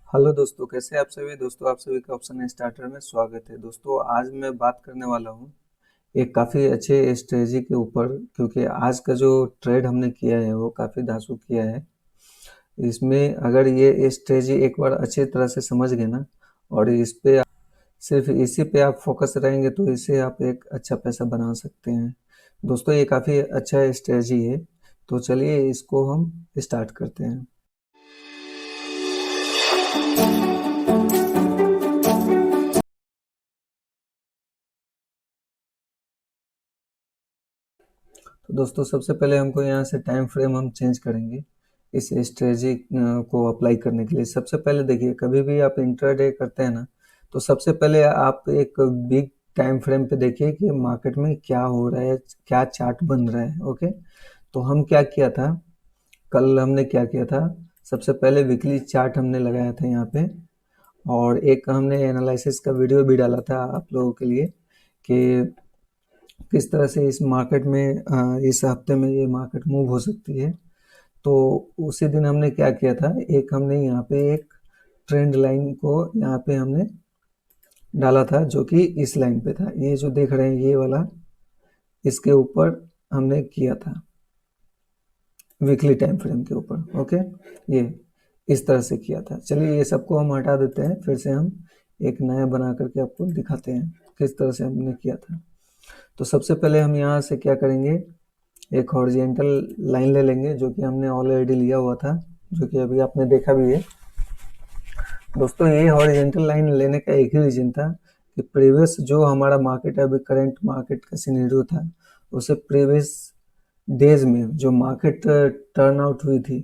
Hello दोस्तों, कैसे आप सभी दोस्तों। आप सभी का ऑप्शन स्टार्टर में स्वागत है। दोस्तों, आज मैं बात करने वाला हूँ एक काफ़ी अच्छे स्ट्रेटजी के ऊपर, क्योंकि आज का जो ट्रेड हमने किया है वो काफ़ी धांसू किया है। इसमें अगर ये स्ट्रेटजी एक बार अच्छी तरह से समझ गए ना, और इस पे सिर्फ इसी पे आप फोकस रहेंगे तो इससे आप एक अच्छा पैसा बना सकते हैं। दोस्तों, ये काफ़ी अच्छा स्ट्रेटजी है, तो चलिए इसको हम स्टार्ट करते हैं। तो दोस्तों, सबसे पहले हमको यहाँ से टाइम फ्रेम हम चेंज करेंगे इस स्ट्रेटजी को अप्लाई करने के लिए। सबसे पहले देखिए, कभी भी आप इंट्राडे करते हैं ना, तो सबसे पहले आप एक बिग टाइम फ्रेम पे देखिए कि मार्केट में क्या हो रहा है, क्या चार्ट बन रहा है। ओके, तो हम क्या किया था, कल हमने क्या किया था, सबसे पहले वीकली चार्ट हमने लगाया था यहाँ पे, और एक हमने एनालिसिस का वीडियो भी डाला था आप लोगों के लिए कि किस तरह से इस मार्केट में इस हफ्ते में ये मार्केट मूव हो सकती है। तो उसी दिन हमने क्या किया था, एक हमने यहाँ पे एक ट्रेंड लाइन को यहाँ पे हमने डाला था, जो कि इस लाइन पे था, ये जो देख रहे हैं ये वाला, इसके ऊपर हमने किया था, वीकली टाइम फ्रेम के ऊपर। ओके, ये इस तरह से किया था। चलिए ये सबको हम हटा देते हैं, फिर से हम एक नया बना करके आपको दिखाते हैं किस तरह से हमने किया था। तो सबसे पहले हम यहाँ से क्या करेंगे, एक हॉरिजेंटल लाइन ले लेंगे जो कि हमने ऑलरेडी लिया हुआ था, जो कि अभी आपने देखा भी है। दोस्तों, ये हॉरिजेंटल लाइन लेने का एक ही रीजन था कि प्रीवियस जो हमारा मार्केट है, अभी करंट मार्केट का सिनेरियो था, उसे प्रीवियस डेज में जो मार्केट टर्न आउट हुई थी,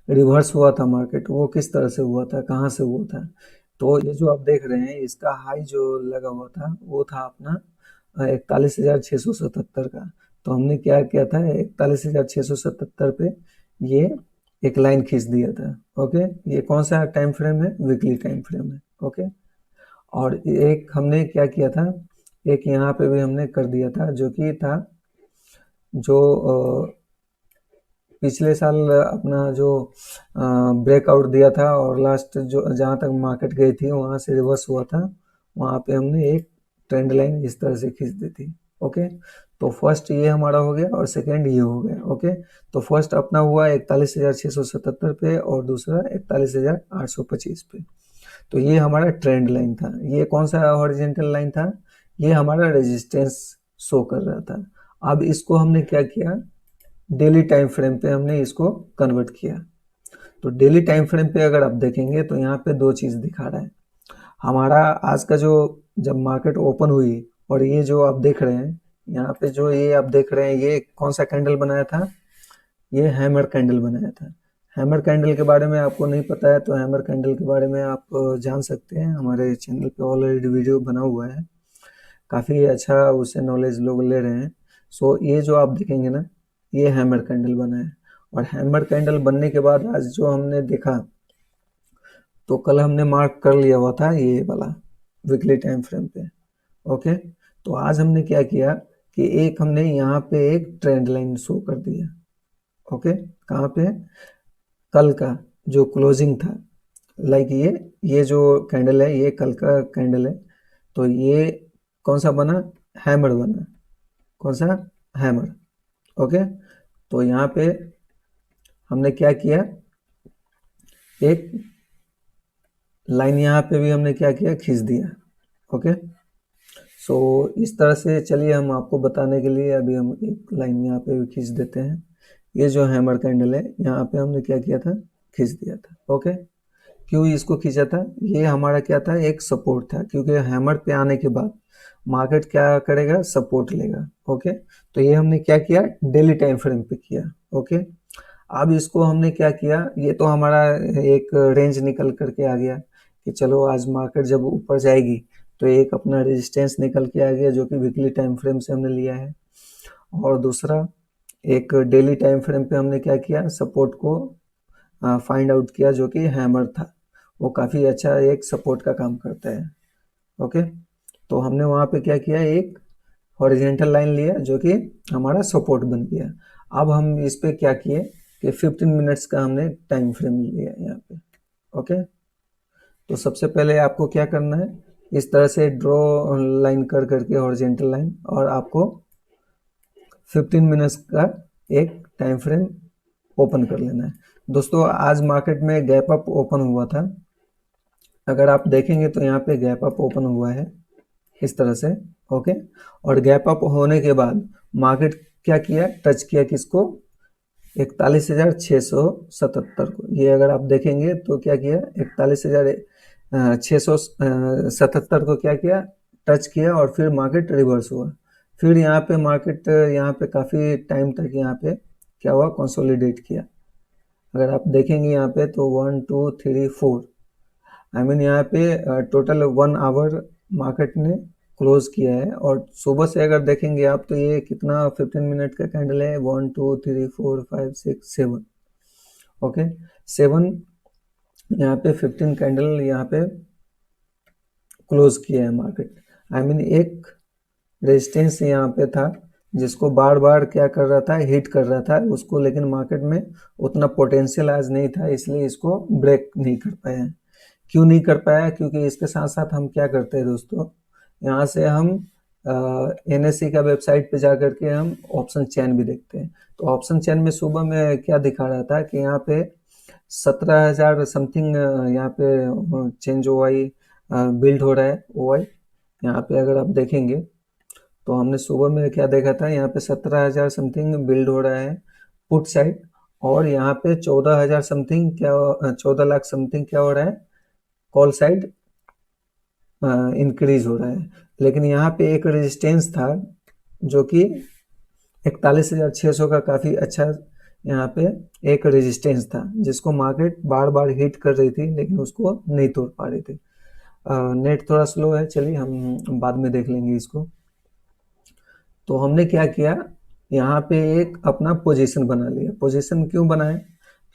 रिवर्स हुआ था मार्केट, वो किस तरह से हुआ था, कहाँ से हुआ था। तो ये जो आप देख रहे हैं, इसका हाई जो लगा हुआ था वो था अपना 41,677 का। तो हमने क्या किया था, 41,677 पे ये एक लाइन खींच दिया था। ओके, ये कौन सा टाइम फ्रेम है, वीकली टाइम फ्रेम है। ओके, और एक हमने क्या किया था, एक यहाँ पे भी हमने कर दिया था, जो कि था जो पिछले साल अपना जो ब्रेकआउट दिया था, और लास्ट जो जहाँ तक मार्केट गई थी वहाँ से रिवर्स हुआ था, वहाँ पे हमने एक ट्रेंड लाइन इस तरह से खींच दी थी। ओके, तो फर्स्ट ये हमारा हो गया और सेकंड ये हो गया। ओके, तो फर्स्ट अपना हुआ 41,677 पे, और दूसरा 41,825 पे। तो ये हमारा ट्रेंड लाइन था। ये कौन सा हॉरिजेंटल लाइन था, ये हमारा रेजिस्टेंस शो कर रहा था। अब इसको हमने क्या किया, डेली टाइम फ्रेम पे हमने इसको कन्वर्ट किया। तो डेली टाइम फ्रेम पे अगर आप देखेंगे तो यहाँ पे दो चीज़ दिखा रहा है हमारा। आज का जो जब मार्केट ओपन हुई, और ये जो आप देख रहे हैं यहाँ पे, जो ये आप देख रहे हैं, ये कौन सा कैंडल बनाया था, ये हैमर कैंडल बनाया था। हैमर कैंडल के बारे में आपको नहीं पता है तो हैमर कैंडल के बारे में आप जान सकते हैं, हमारे चैनल पे ऑलरेडी वीडियो बना हुआ है, काफ़ी अच्छा उससे नॉलेज लोग ले रहे हैं। सो ये जो आप देखेंगे ना, ये हैमर कैंडल बना है। और हैमर कैंडल बनने के बाद आज जो हमने देखा, तो कल हमने मार्क कर लिया हुआ था ये वाला वीकली टाइम फ्रेम पे। ओके, तो आज हमने क्या किया कि एक हमने यहाँ पे एक ट्रेंड लाइन शो कर दिया। ओके, कहाँ पे, कल का जो क्लोजिंग था, लाइक ये जो कैंडल है ये कल का कैंडल है। तो ये कौन सा बना, हैमर बना। कौन सा, हैमर। ओके, तो यहाँ पे हमने क्या किया, एक लाइन यहाँ पे भी हमने क्या किया, खींच दिया। ओके, सो इस तरह से चलिए हम आपको बताने के लिए अभी हम एक लाइन यहाँ पे भी खींच देते हैं। ये जो हैमर कैंडल है यहाँ पे हमने क्या किया था, खींच दिया था। ओके, क्यों इसको खींचा था, ये हमारा क्या था, एक सपोर्ट था, क्योंकि हैमर पे आने के बाद मार्केट क्या करेगा, सपोर्ट लेगा। ओके, तो ये हमने क्या किया, डेली टाइम फ्रेम पे किया। ओके, अब इसको हमने क्या किया, ये तो हमारा एक रेंज निकल करके आ गया कि चलो आज मार्केट जब ऊपर जाएगी तो एक अपना रेजिस्टेंस निकल के आ गया, जो कि वीकली टाइम फ्रेम से हमने लिया है। और दूसरा, एक डेली टाइम फ्रेम पे हमने क्या किया, सपोर्ट को फाइंड आउट किया, जो कि हैमर था, वो काफ़ी अच्छा एक सपोर्ट का काम करता है। ओके, तो हमने वहाँ पे क्या किया, एक हॉरिजेंटल लाइन लिया जो कि हमारा सपोर्ट बन गया। अब हम इस पे क्या किए कि 15 मिनट्स का हमने टाइम फ्रेम लिया यहाँ पे। ओके। तो सबसे पहले आपको क्या करना है, इस तरह से ड्रॉ लाइन कर करके हॉरिजेंटल लाइन, और आपको 15 मिनट्स का एक टाइम फ्रेम ओपन कर लेना है। दोस्तों आज मार्केट में गैप अप ओपन हुआ था, अगर आप देखेंगे तो यहाँ पे गैप अप ओपन हुआ है इस तरह से, ओके। और गैप अप होने के बाद मार्केट क्या किया, टच किया किसको, 41,677 को। ये अगर आप देखेंगे तो क्या किया, 41,677 को क्या किया, टच किया, और फिर मार्केट रिवर्स हुआ। फिर यहाँ पे मार्केट यहाँ पे काफ़ी टाइम तक यहाँ पे क्या हुआ, कंसोलिडेट किया। अगर आप देखेंगे यहाँ पे तो 1 2 3 4 आई मीन यहाँ पे टोटल 1 आवर मार्केट ने क्लोज किया है। और सुबह से अगर देखेंगे आप तो ये कितना 15 मिनट का कैंडल है, 1 2 3 4 5 6 7, ओके 7 यहाँ पे 15 कैंडल यहाँ पे क्लोज किया है मार्केट। आई मीन एक रेजिस्टेंस यहाँ पे था जिसको बार बार क्या कर रहा था, हिट कर रहा था उसको, लेकिन मार्केट में उतना पोटेंशियल आज नहीं था, इसलिए इसको ब्रेक नहीं कर पाया। क्यों नहीं कर पाया, क्योंकि इसके साथ साथ हम क्या करते हैं दोस्तों, यहाँ से हम NSE का वेबसाइट पे जा करके हम ऑप्शन चेन भी देखते हैं। तो ऑप्शन चेन में सुबह में क्या दिखा रहा था कि यहाँ पे 17,000 समथिंग यहाँ पे चेंज OI बिल्ड हो रहा है, OI यहाँ पे अगर आप देखेंगे तो हमने सुबह में क्या देखा था, यहाँ पे 17,000 समथिंग बिल्ड हो रहा है पुट साइड, और यहाँ पे 14,000 समथिंग क्या, 14 लाख समथिंग क्या हो रहा है, कॉल साइड इंक्रीज हो रहा है। लेकिन यहाँ पे एक रेजिस्टेंस था जो कि 41,600 का काफ़ी अच्छा यहाँ पे एक रेजिस्टेंस था, जिसको मार्केट बार बार हिट कर रही थी लेकिन उसको नहीं तोड़ पा रही थी। नेट थोड़ा स्लो है, चलिए हम बाद में देख लेंगे इसको। तो हमने क्या किया, यहाँ पे एक अपना पोजीशन बना लिया। पोजीशन क्यों बनाए,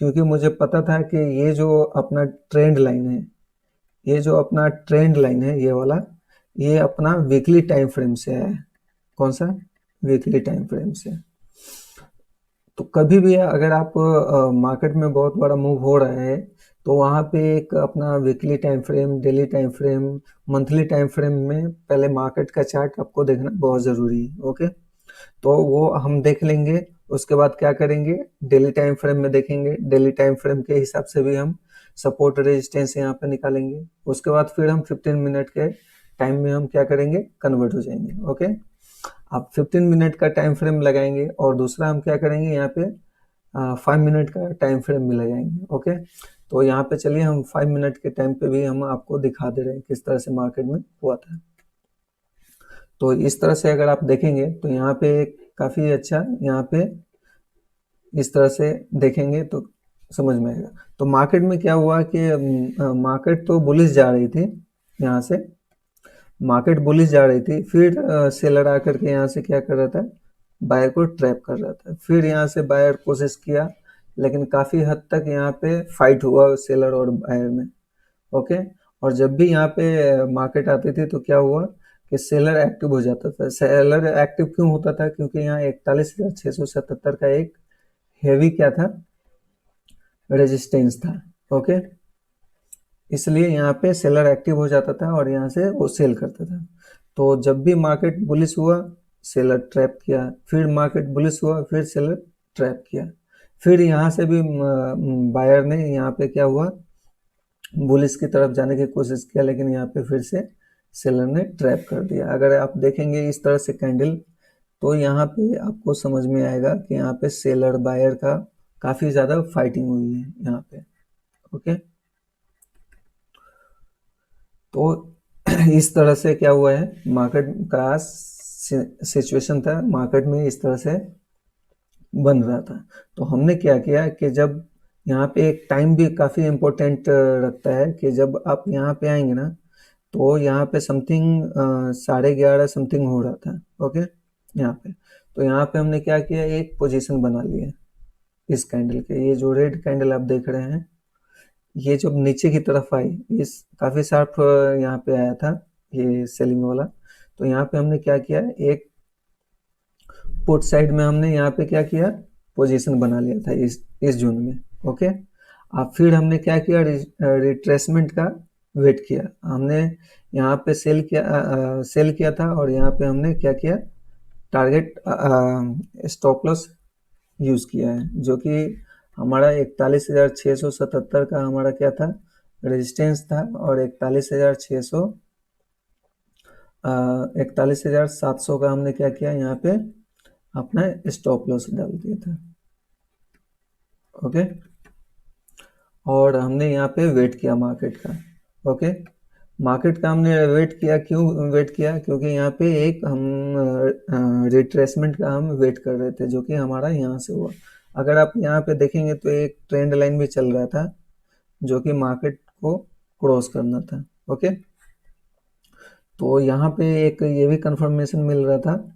क्योंकि मुझे पता था कि ये जो अपना ट्रेंड लाइन है, ये जो अपना ट्रेंड लाइन है ये वाला, ये अपना वीकली टाइम फ्रेम से है। कौन सा, वीकली टाइम फ्रेम से। तो कभी भी अगर आप मार्केट में बहुत बड़ा मूव हो रहा है तो वहाँ पे एक अपना weekly time frame, daily time frame, monthly time frame में पहले मार्केट का चार्ट आपको देखना बहुत ज़रूरी है, ओके। तो वो हम देख लेंगे, उसके बाद क्या करेंगे, डेली टाइम फ्रेम में देखेंगे, डेली टाइम फ्रेम के हिसाब से भी हम सपोर्ट रेजिस्टेंस यहाँ पे निकालेंगे। उसके बाद फिर हम 15 मिनट के टाइम में हम क्या करेंगे, कन्वर्ट हो जाएंगे, ओके। आप 15 मिनट का टाइम फ्रेम लगाएंगे, और दूसरा हम क्या करेंगे यहाँ पे 5 मिनट का टाइम फ्रेम भी लगाएंगे, ओके। तो यहाँ पे चलिए हम 5 मिनट के टाइम पे भी हम आपको दिखा दे रहे हैं किस तरह से मार्केट में हुआ था। तो इस तरह से अगर आप देखेंगे तो यहाँ पे काफ़ी अच्छा, यहाँ पे इस तरह से देखेंगे तो समझ में आएगा। तो मार्केट में क्या हुआ कि मार्केट तो बुलिश जा रही थी, यहाँ से मार्केट बुलिश जा रही थी, फिर सेलर आकर के यहाँ से क्या कर रहा था, बायर को ट्रैप कर रहा था। फिर यहाँ से बायर कोशिश किया, लेकिन काफ़ी हद तक यहाँ पे फाइट हुआ सेलर और बायर में, ओके। और जब भी यहाँ पे मार्केट आती थी तो क्या हुआ कि सेलर एक्टिव हो जाता था। सेलर एक्टिव क्यों होता था, क्योंकि यहाँ 41,677 का एक हेवी क्या था, रेजिस्टेंस था, ओके। इसलिए यहाँ पे सेलर एक्टिव हो जाता था और यहाँ से वो सेल करता था। तो जब भी मार्केट बुलिश हुआ, सेलर ट्रैप किया, फिर मार्केट बुलिश हुआ, फिर सेलर ट्रैप किया, फिर यहाँ से भी बायर ने यहाँ पे क्या हुआ, बुलिश की तरफ जाने की कोशिश किया, लेकिन यहाँ पे फिर से सेलर ने ट्रैप कर दिया। अगर आप देखेंगे इस तरह से कैंडल, तो यहाँ पे आपको समझ में आएगा कि यहाँ पे सेलर बायर का काफ़ी ज़्यादा फाइटिंग हुई है यहाँ पे, ओके। तो इस तरह से क्या हुआ है, मार्केट का सिचुएशन था, मार्केट में इस तरह से बन रहा था। तो हमने क्या किया कि जब यहाँ पे एक टाइम भी काफ़ी इम्पोर्टेंट रखता है, कि जब आप यहाँ पे आएंगे ना, तो यहाँ पे समथिंग 11:30 समथिंग हो रहा था, ओके यहाँ पे। तो यहाँ पे हमने क्या किया, एक पोजीशन बना लिया इस कैंडल के। ये जो रेड कैंडल आप देख रहे हैं, ये जब नीचे की तरफ आई, इस काफ़ी शार्प यहाँ पे आया था ये सेलिंग वाला। तो यहाँ पे हमने क्या किया, एक पुट साइड में हमने यहाँ पे क्या किया, पोजीशन बना लिया था इस जोन में, ओके। अब फिर हमने क्या किया, रिट्रेसमेंट का वेट किया हमने। यहाँ पे सेल किया था और यहाँ पे हमने क्या किया, टारगेट स्टॉप लॉस यूज किया है, जो कि हमारा 41,677 का हमारा क्या था, रेजिस्टेंस था, और 41,700 का हमने क्या किया, यहाँ पे अपना स्टॉप लॉस डाल दिया था। ओके, और हमने यहाँ पे वेट किया मार्केट का। ओके, मार्केट का हमने वेट किया, क्यों वेट किया, क्योंकि यहाँ पे एक हम रिट्रेसमेंट का हम वेट कर रहे थे, जो कि हमारा यहाँ से हुआ। अगर आप यहाँ पे देखेंगे तो एक ट्रेंड लाइन भी चल रहा था, जो कि मार्केट को क्रॉस करना था। ओके, तो यहाँ पे एक ये भी कंफर्मेशन मिल रहा था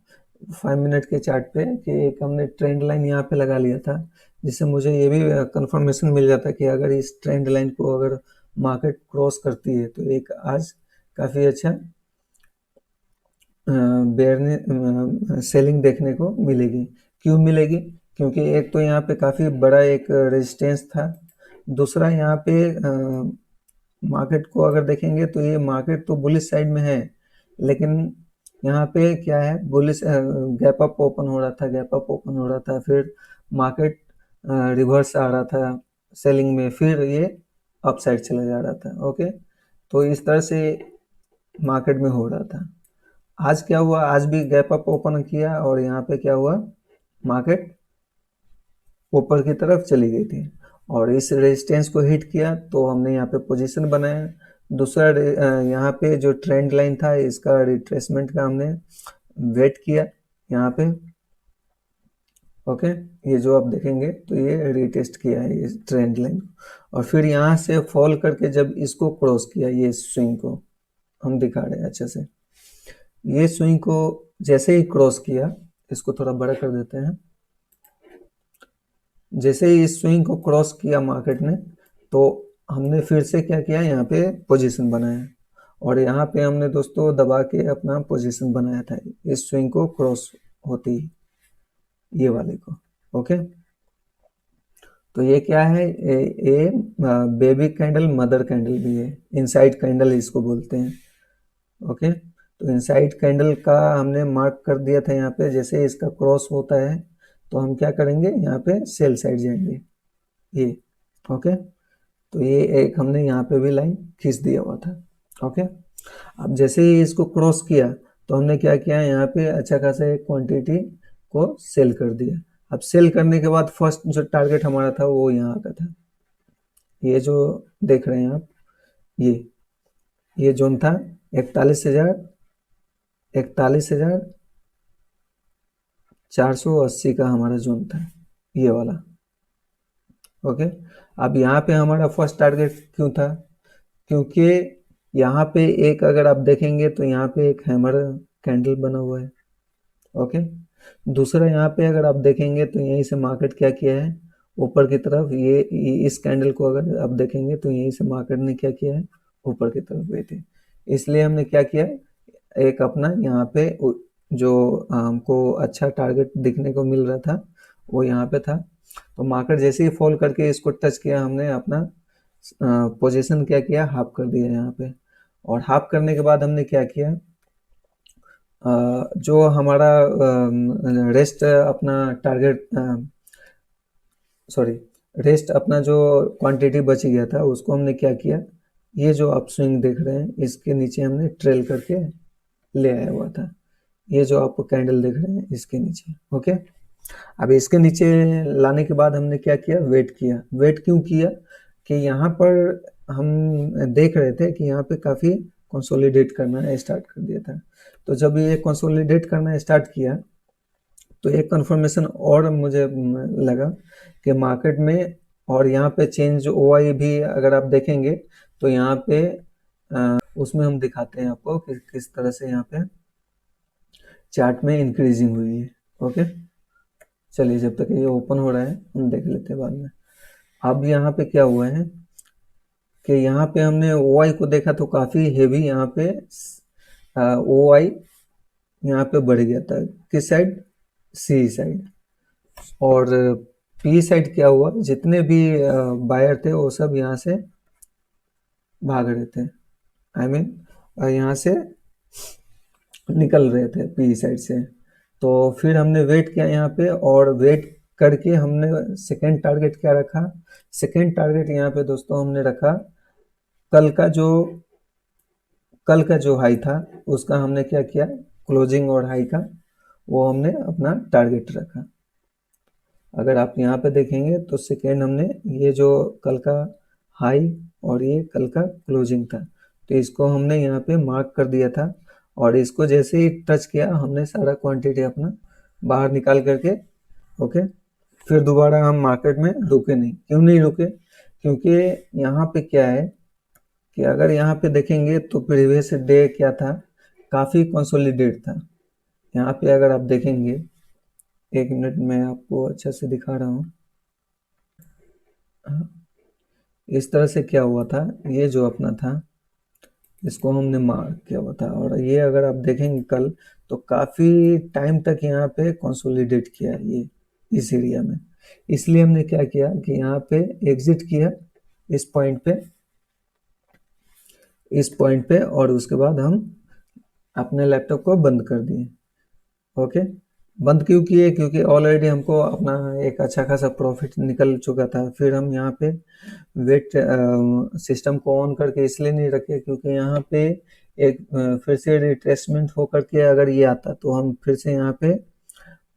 5 मिनट के चार्ट पे कि एक हमने ट्रेंड लाइन यहाँ पे लगा लिया था, जिससे मुझे ये भी कंफर्मेशन मिल जाता कि अगर इस ट्रेंड लाइन को अगर मार्केट क्रॉस करती है तो एक आज काफ़ी अच्छा बेयरने सेलिंग देखने को मिलेगी। क्यों मिलेगी, क्योंकि एक तो यहाँ पे काफ़ी बड़ा एक रेजिस्टेंस था, दूसरा यहाँ पे मार्केट को अगर देखेंगे तो ये मार्केट तो बुलिश साइड में है, लेकिन यहाँ पे क्या है, बुलिश गैप अप ओपन हो रहा था, गैप अप ओपन हो रहा था, फिर मार्केट रिवर्स आ रहा था सेलिंग में, फिर ये अप साइड चला जा रहा था। ओके, तो इस तरह से मार्केट में हो रहा था। आज क्या हुआ, आज भी गैप अप ओपन किया और यहाँ पे क्या हुआ, मार्केट ऊपर की तरफ चली गई थी और इस रेजिस्टेंस को हिट किया, तो हमने यहाँ पे पोजीशन बनाया। दूसरा यहाँ पे जो ट्रेंड लाइन था इसका रिट्रेसमेंट का हमने वेट किया यहाँ पे। ओके, ये जो आप देखेंगे तो ये रिटेस्ट किया है इस ट्रेंड लाइन, और फिर यहाँ से फॉल करके जब इसको क्रॉस किया, ये स्विंग को हम दिखा रहे हैं अच्छे से, ये स्विंग को जैसे ही क्रॉस किया, इसको थोड़ा बड़ा कर देते हैं, जैसे ही इस स्विंग को क्रॉस किया मार्केट ने, तो हमने फिर से क्या किया, यहाँ पे पोजीशन बनाया, और यहाँ पे हमने दोस्तों दबा के अपना पोजीशन बनाया था इस स्विंग को क्रॉस होती ये वाले को। ओके, तो ये क्या है, ये बेबी कैंडल मदर कैंडल भी है, इनसाइड कैंडल इसको बोलते हैं। ओके, तो इनसाइड कैंडल का हमने मार्क कर दिया था यहाँ पे, जैसे इसका क्रॉस होता है तो हम क्या करेंगे, यहाँ पे सेल साइड जाएंगे ये। ओके, तो ये एक हमने यहाँ पे भी लाइन खींच दिया हुआ था। ओके, अब जैसे ही इसको क्रॉस किया तो हमने क्या किया, यहाँ पे अच्छा खासा एक क्वांटिटी को सेल कर दिया। अब सेल करने के बाद फर्स्ट जो टारगेट हमारा था वो यहाँ का था, ये जो देख रहे हैं आप, ये जोन था 41,480 का हमारा जोन था, ये वाला। ओके, अब यहाँ पे हमारा फर्स्ट टारगेट क्यों था, क्योंकि यहाँ पे एक अगर आप देखेंगे तो यहाँ पे एक हैमर कैंडल बना हुआ है। ओके, दूसरा यहाँ पे अगर आप देखेंगे तो यहीं से मार्केट क्या किया है, ऊपर की तरफ, ये इस कैंडल को अगर आप देखेंगे तो यहीं से मार्केट ने क्या किया है, ऊपर की तरफ गई थी। इसलिए हमने क्या किया, एक अपना यहाँ पे जो हमको अच्छा टारगेट दिखने को मिल रहा था वो यहाँ पे था, तो मार्केट जैसे ही फॉल करके इसको टच किया, हमने अपना पोजीशन क्या किया, हाफ कर दिया यहाँ पे। और हाफ करने के बाद हमने क्या किया, जो हमारा रेस्ट अपना टारगेट, सॉरी, रेस्ट अपना जो क्वांटिटी बच गया था उसको हमने क्या किया, ये जो आप स्विंग देख रहे हैं इसके नीचे हमने ट्रेल करके ले आया हुआ था, ये जो आप कैंडल देख रहे हैं इसके नीचे। ओके, अब इसके नीचे लाने के बाद हमने क्या किया, वेट किया। वेट क्यों किया, कि यहाँ पर हम देख रहे थे कि यहाँ पे काफ़ी कंसोलिडेट करना स्टार्ट कर दिया था, तो जब ये कंसोलिडेट करना स्टार्ट किया तो एक कंफर्मेशन और मुझे लगा कि मार्केट में, और यहाँ पे चेंज ओआई भी अगर आप देखेंगे तो यहाँ पे उसमें हम दिखाते हैं आपको कि किस तरह से यहाँ पे चार्ट में इंक्रीजिंग हुई है। ओके, चलिए जब तक ये ओपन हो रहा है हम देख लेते हैं बाद में। अब यहाँ पे क्या हुआ है कि यहाँ पे हमने ओआई को देखा तो काफ़ी हेवी यहाँ पे ओआई यहाँ पे बढ़ गया था, किस साइड, सी साइड, और पी साइड क्या हुआ, जितने भी बायर थे वो सब यहाँ से भाग रहे थे, आई मीन यहाँ से निकल रहे थे पी साइड से। तो फिर हमने वेट किया यहाँ पे, और वेट करके हमने सेकेंड टारगेट क्या रखा, सेकेंड टारगेट यहाँ पे दोस्तों हमने रखा कल का जो हाई था उसका हमने क्या किया, क्लोजिंग और हाई का वो हमने अपना टारगेट रखा। अगर आप यहाँ पे देखेंगे तो सेकेंड हमने ये जो कल का हाई और ये कल का क्लोजिंग था, तो इसको हमने यहाँ पे मार्क कर दिया था, और इसको जैसे ही टच किया हमने सारा क्वांटिटी अपना बाहर निकाल करके, ओके, फिर दोबारा हम मार्केट में रुके नहीं। क्यों नहीं रुके, क्योंकि यहाँ पे क्या है कि अगर यहाँ पे देखेंगे तो प्रीवियस डे क्या था, काफ़ी कंसोलिडेट था। यहाँ पे अगर आप देखेंगे, एक मिनट में आपको अच्छा से दिखा रहा हूँ। इस तरह से क्या हुआ था, ये जो अपना था इसको हमने मार्क किया हुआ था, और ये अगर आप देखेंगे कल तो काफ़ी टाइम तक यहाँ पे कंसोलिडेट किया है ये इस एरिया में। इसलिए हमने क्या किया कि यहाँ पे एग्जिट किया इस पॉइंट पे, और उसके बाद हम अपने लैपटॉप को बंद कर दिए। ओके, बंद क्यों किए, क्योंकि ऑलरेडी हमको अपना एक अच्छा खासा प्रॉफिट निकल चुका था। फिर हम यहाँ पे वेट सिस्टम को ऑन करके इसलिए नहीं रखे क्योंकि यहाँ पे एक फिर से रिट्रेसमेंट हो करके अगर ये आता तो हम फिर से यहाँ पे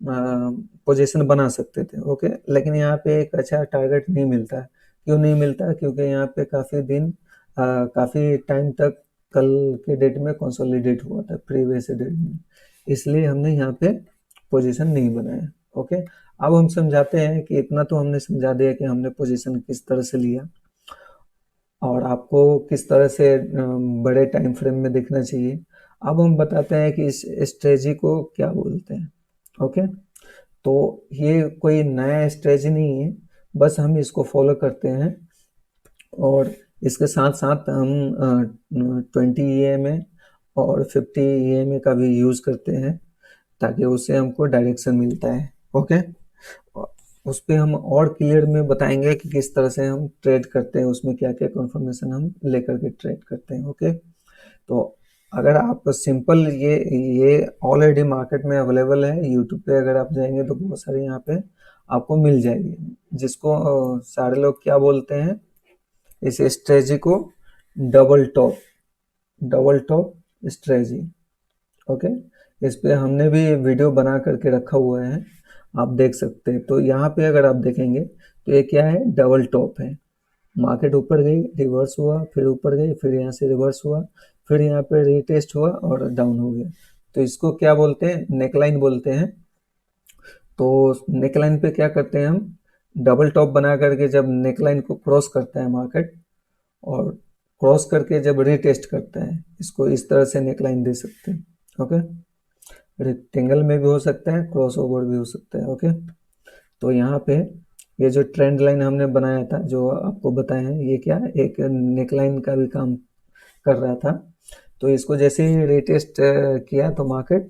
पोजीशन बना सकते थे। ओके, लेकिन यहाँ पे एक अच्छा टारगेट नहीं मिलता। क्यों नहीं मिलता, क्योंकि यहाँ पे काफ़ी टाइम तक कल के डेट में कंसोलिडेट हुआ था प्रीवियस डेट में, इसलिए हमने यहाँ पे पोजीशन नहीं बनाया। ओके, अब हम समझाते हैं कि इतना तो हमने समझा दिया कि हमने पोजीशन किस तरह से लिया और आपको किस तरह से बड़े टाइम फ्रेम में देखना चाहिए। अब हम बताते हैं कि इस स्ट्रेटजी को क्या बोलते हैं। ओके, तो ये कोई नया स्ट्रेटजी नहीं है, बस हम इसको फॉलो करते हैं, और इसके साथ साथ हम 20 EMA और 50 EMA का भी यूज़ करते हैं, ताकि उससे हमको डायरेक्शन मिलता है। ओके, उस पर हम और क्लियर में बताएंगे कि किस तरह से हम ट्रेड करते हैं, उसमें क्या क्या कंफर्मेशन हम लेकर के ट्रेड करते हैं। ओके, तो अगर आप सिंपल ये ऑलरेडी मार्केट में अवेलेबल है, यूट्यूब पे अगर आप जाएंगे तो बहुत सारे यहाँ पे आपको मिल जाएगी, जिसको सारे लोग क्या बोलते हैं, इस स्ट्रेटजी को डबल टॉप स्ट्रेटजी। ओके, इस पे हमने भी वीडियो बना करके रखा हुआ है, आप देख सकते हैं। तो यहाँ पे अगर आप देखेंगे तो ये क्या है, डबल टॉप है। मार्केट ऊपर गई, रिवर्स हुआ, फिर ऊपर गई, फिर यहाँ से रिवर्स हुआ, फिर यहाँ पे रीटेस्ट हुआ और डाउन हो गया। तो इसको क्या बोलते हैं, नेकलाइन बोलते हैं। तो नेकलाइन पे क्या करते हैं हम, डबल टॉप बना करके जब नेकलाइन को क्रॉस करता है मार्केट, और क्रॉस करके जब रीटेस्ट करता है, इसको इस तरह से नेकलाइन दे सकते हैं। ओके, रेक्टेंगल में भी हो सकता है, क्रॉस ओवर भी हो सकता है। ओके, तो यहाँ पे ये जो ट्रेंड लाइन हमने बनाया था, जो आपको बताए हैं, ये क्या है, एक नेकलाइन का भी काम कर रहा था। तो इसको जैसे ही रिटेस्ट किया तो मार्केट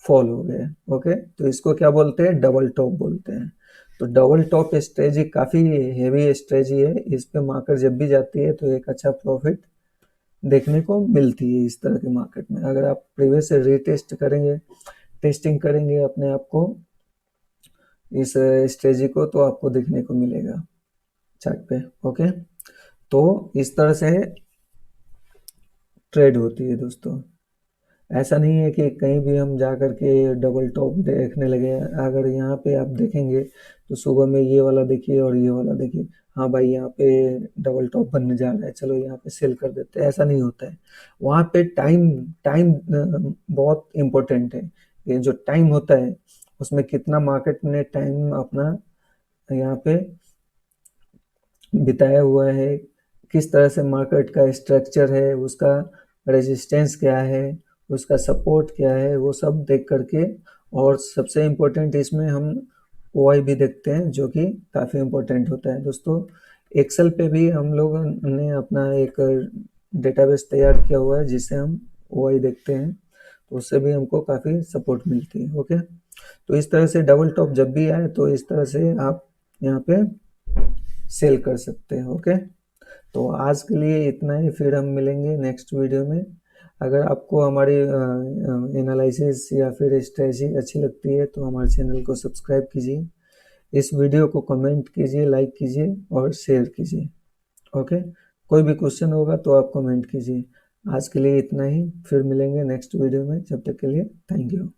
फॉल हो गया। ओके, तो इसको क्या बोलते हैं, डबल टॉप बोलते हैं। तो डबल टॉप स्ट्रेटजी काफ़ी हेवी स्ट्रेटजी है, इस पे मार्केट जब भी जाती है तो एक अच्छा प्रॉफिट देखने को मिलती है इस तरह के मार्केट में। अगर आप प्रीवियस से रीटेस्ट करेंगे, टेस्टिंग करेंगे अपने आप को इस स्ट्रेटजी को, तो आपको देखने को मिलेगा चार्ट पे। ओके, तो इस तरह से ट्रेड होती है दोस्तों। ऐसा नहीं है कि कहीं भी हम जा कर के डबल टॉप देखने लगे। अगर यहाँ पे आप देखेंगे तो सुबह में ये वाला देखिए और ये वाला देखिए, हाँ भाई यहाँ पे डबल टॉप बनने जा रहा है, चलो यहाँ पे सेल कर देते हैं, ऐसा नहीं होता है। वहाँ पे टाइम टाइम बहुत इम्पोर्टेंट है। ये जो टाइम होता है उसमें कितना मार्केट ने टाइम अपना यहाँ पे बिताया हुआ है, किस तरह से मार्केट का स्ट्रक्चर है, उसका रेजिस्टेंस क्या है, उसका सपोर्ट क्या है, वो सब देख करके, और सबसे इम्पोर्टेंट इसमें हम OI भी देखते हैं, जो कि काफ़ी इम्पोर्टेंट होता है दोस्तों। एक्सेल पे भी हम लोगों ने अपना एक डेटाबेस तैयार किया हुआ है जिससे हम OI देखते हैं, तो उससे भी हमको काफ़ी सपोर्ट मिलती है। ओके, तो इस तरह से डबल टॉप जब भी आए तो इस तरह से आप यहाँ पे सेल कर सकते हैं। ओके, तो आज के लिए इतना ही, फिर हम मिलेंगे नेक्स्ट वीडियो में। अगर आपको हमारी एनालिसिस या फिर स्ट्रेटजी अच्छी लगती है तो हमारे चैनल को सब्सक्राइब कीजिए, इस वीडियो को कमेंट कीजिए, लाइक कीजिए और शेयर कीजिए। ओके, कोई भी क्वेश्चन होगा तो आप कमेंट कीजिए। आज के लिए इतना ही, फिर मिलेंगे नेक्स्ट वीडियो में। जब तक के लिए थैंक यू।